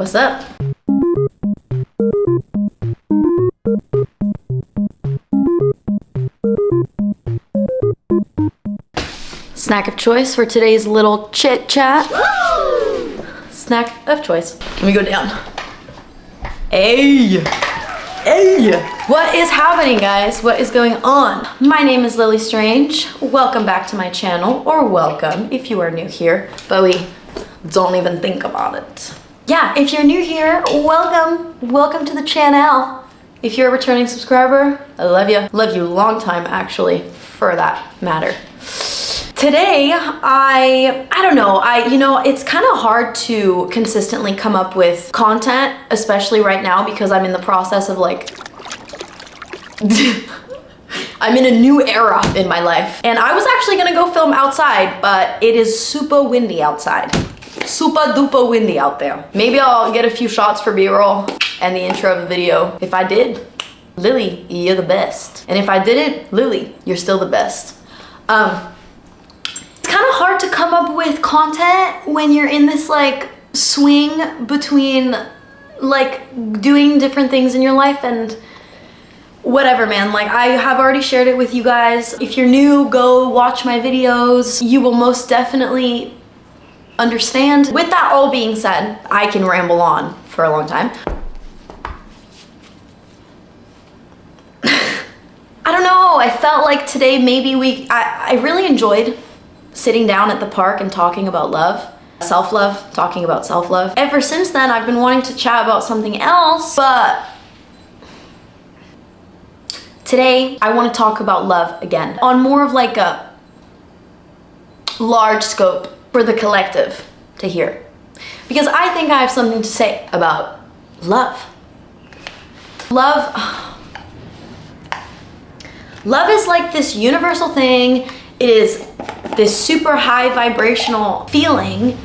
What's up? Snack of choice for today's little chit chat. Snack of choice. Let me go down. Hey! Hey! What is happening, guys? What is going on? My name is Lily Strange. Welcome back to my channel, or welcome if you are new here, but we don't even think about it. Yeah, if you're new here, welcome. Welcome to the channel. If you're a returning subscriber, I love you. Love you long time, actually, for that matter. Today, I don't know, it's kind of hard to consistently come up with content, especially right now because I'm in the process of I'm in a new era in my life. And I was actually gonna go film outside, but it is super windy outside. Super duper windy out there. Maybe I'll get a few shots for B-roll and the intro of the video. If I did, Lily, you're the best. And if I didn't, Lily, you're still the best. It's kind of hard to come up with content when you're in this swing between doing different things in your life and whatever, man. I have already shared it with you guys. If you're new, go watch my videos. You will most definitely understand. With that all being said, I can ramble on for a long time. I don't know, I felt like today maybe I really enjoyed sitting down at the park and talking about love, self-love, talking about self-love. Ever since then, I've been wanting to chat about something else, but today I want to talk about love again on more of a large scope for the collective to hear. Because I think I have something to say about love. Love is like this universal thing. It is this super high vibrational feeling.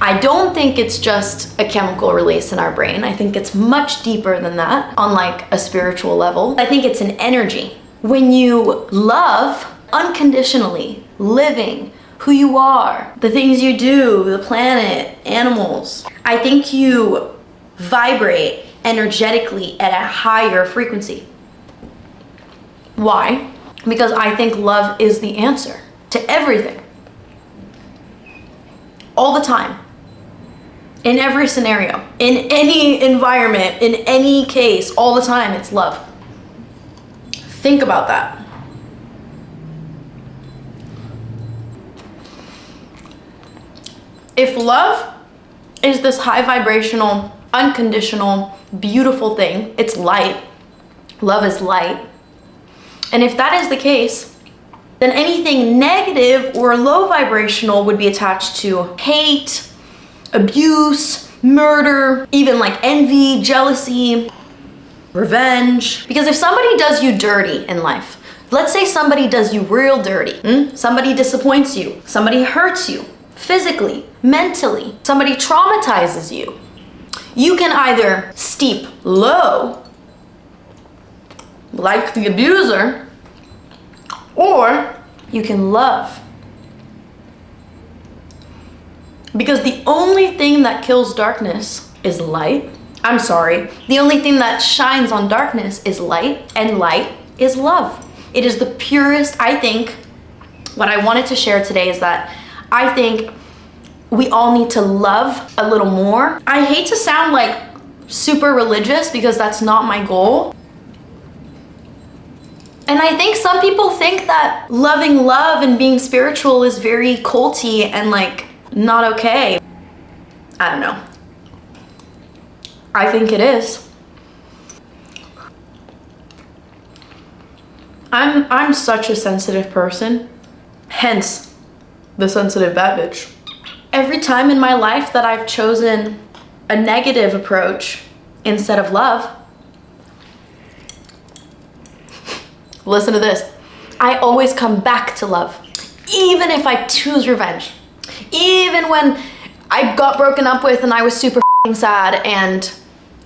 I don't think it's just a chemical release in our brain. I think it's much deeper than that on a spiritual level. I think it's an energy. When you love unconditionally, living who you are, the things you do, the planet, animals, I think you vibrate energetically at a higher frequency. Why? Because I think love is the answer to everything. All the time. In every scenario. In any environment. In any case. All the time, it's love. Think about that. If love is this high vibrational, unconditional, beautiful thing, it's light. Love is light. And if that is the case, then anything negative or low vibrational would be attached to hate, abuse, murder, even envy, jealousy, revenge. Because if somebody does you dirty in life, let's say somebody does you real dirty, somebody disappoints you, somebody hurts you, physically, mentally, somebody traumatizes you, you can either steep low, like the abuser, or you can love. Because the only thing that kills darkness is light. I'm sorry. The only thing that shines on darkness is light, and light is love. It is the purest. I think what I wanted to share today is that I think we all need to love a little more. I hate to sound super religious because that's not my goal. And I think some people think that loving love and being spiritual is very culty and not okay. I don't know. I think it is. I'm such a sensitive person, hence the sensitive bad bitch. Every time in my life that I've chosen a negative approach instead of love, listen to this, I always come back to love. Even if I choose revenge. Even when I got broken up with and I was super sad and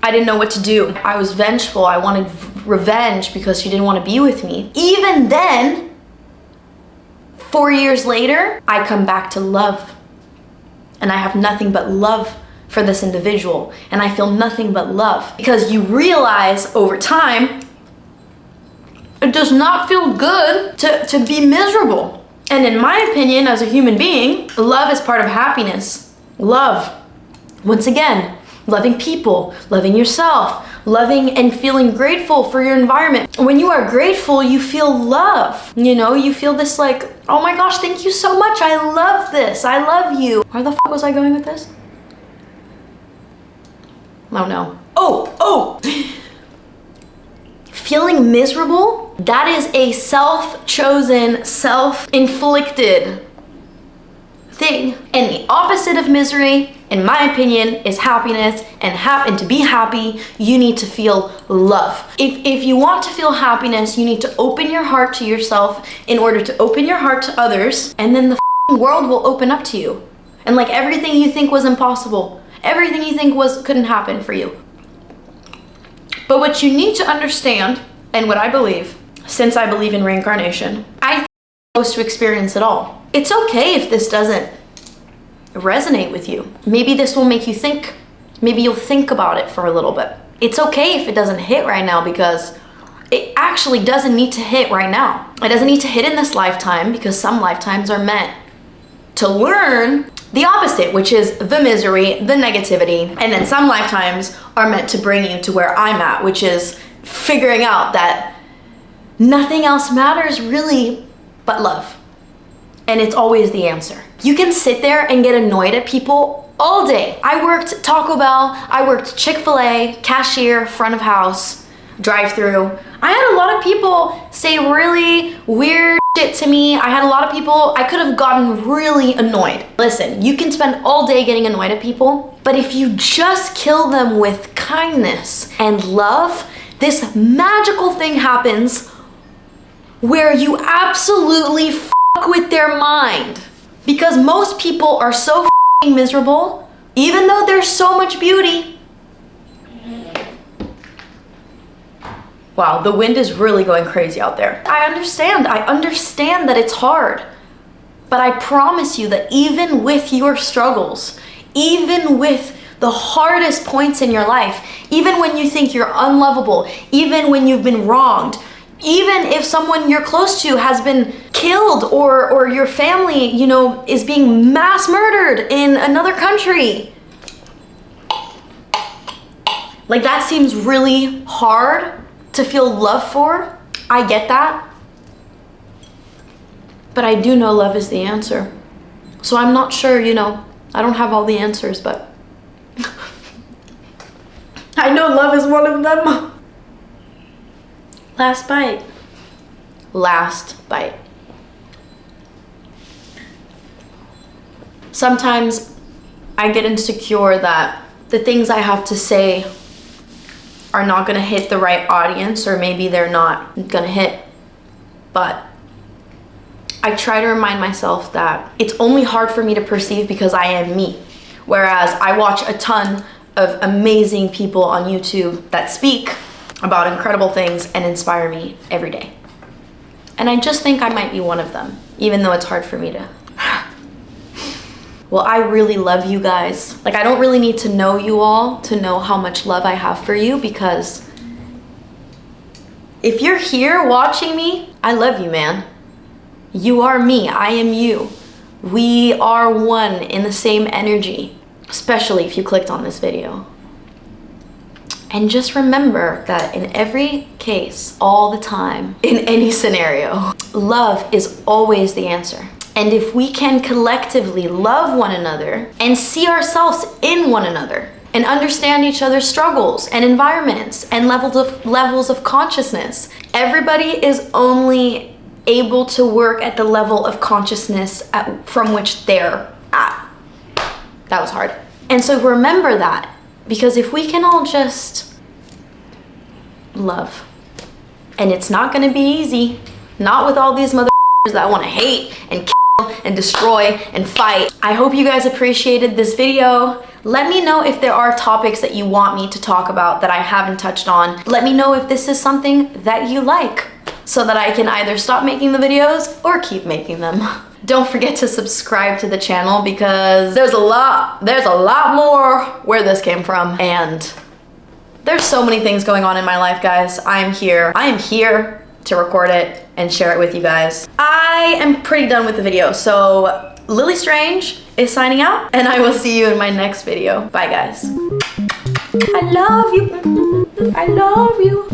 I didn't know what to do. I was vengeful. I wanted revenge because she didn't want to be with me. Even then, 4 years later, I come back to love. And I have nothing but love for this individual, and I feel nothing but love. Because you realize over time, it does not feel good to be miserable. And in my opinion, as a human being, love is part of happiness. Love, once again, loving people, loving yourself, loving and feeling grateful for your environment. When you are grateful, you feel love. You know, you feel this like, oh my gosh, thank you so much. I love this. I love you. Where the f was I going with this? Oh no. Oh! Feeling miserable, that is a self-chosen, self-inflicted thing. And the opposite of misery, in my opinion, is happiness. And to be happy, you need to feel love. If you want to feel happiness, you need to open your heart to yourself in order to open your heart to others, and then the world will open up to you. And like everything you think was impossible, everything you think couldn't happen for you. But what you need to understand, and what I believe, since I believe in reincarnation, I think you're supposed to experience it all. It's okay if this doesn't resonate with you. Maybe this will make you think. Maybe you'll think about it for a little bit. It's okay if it doesn't hit right now, because it actually doesn't need to hit right now. It doesn't need to hit in this lifetime, because some lifetimes are meant to learn the opposite, which is the misery, the negativity, and then some lifetimes are meant to bring you to where I'm at, which is figuring out that nothing else matters really but love. And it's always the answer. You can sit there and get annoyed at people all day. I worked Taco Bell, I worked Chick-fil-A, cashier, front of house, drive-through. I had a lot of people say really weird shit to me. I had a lot of people, I could have gotten really annoyed. Listen, you can spend all day getting annoyed at people, but if you just kill them with kindness and love, this magical thing happens where you absolutely f*** with their mind. Because most people are so f***ing miserable, even though there's so much beauty. Wow, the wind is really going crazy out there. I understand that it's hard. But I promise you that even with your struggles, even with the hardest points in your life, even when you think you're unlovable, even when you've been wronged, even if someone you're close to has been killed, or your family, you know, is being mass murdered in another country. Like, that seems really hard to feel love for. I get that. But I do know love is the answer. So I'm not sure, you know, I don't have all the answers, but I know love is one of them. Last bite. Last bite. Sometimes I get insecure that the things I have to say are not gonna hit the right audience, or maybe they're not gonna hit. But I try to remind myself that it's only hard for me to perceive because I am me. Whereas I watch a ton of amazing people on YouTube that speak about incredible things and inspire me every day. And I just think I might be one of them, even though it's hard for me to. Well, I really love you guys. Like, I don't really need to know you all to know how much love I have for you, because if you're here watching me, I love you, man. You are me, I am you. We are one in the same energy, especially if you clicked on this video. And just remember that in every case, all the time, in any scenario, love is always the answer. And if we can collectively love one another and see ourselves in one another and understand each other's struggles and environments and levels of consciousness, everybody is only able to work at the level of consciousness from which they're at. That was hard. And so remember that, because if we can all just love, and it's not gonna be easy, not with all these motherfuckers that wanna hate and kill and destroy and fight. I hope you guys appreciated this video. Let me know if there are topics that you want me to talk about that I haven't touched on. Let me know if this is something that you like. so that I can either stop making the videos or keep making them. Don't forget to subscribe to the channel because there's a lot more where this came from, and there's so many things going on in my life, guys. I am here to record it and share it with you guys. I am pretty done with the video, so Lily Strange is signing out, and I will see you in my next video. Bye, guys. I love you. I love you.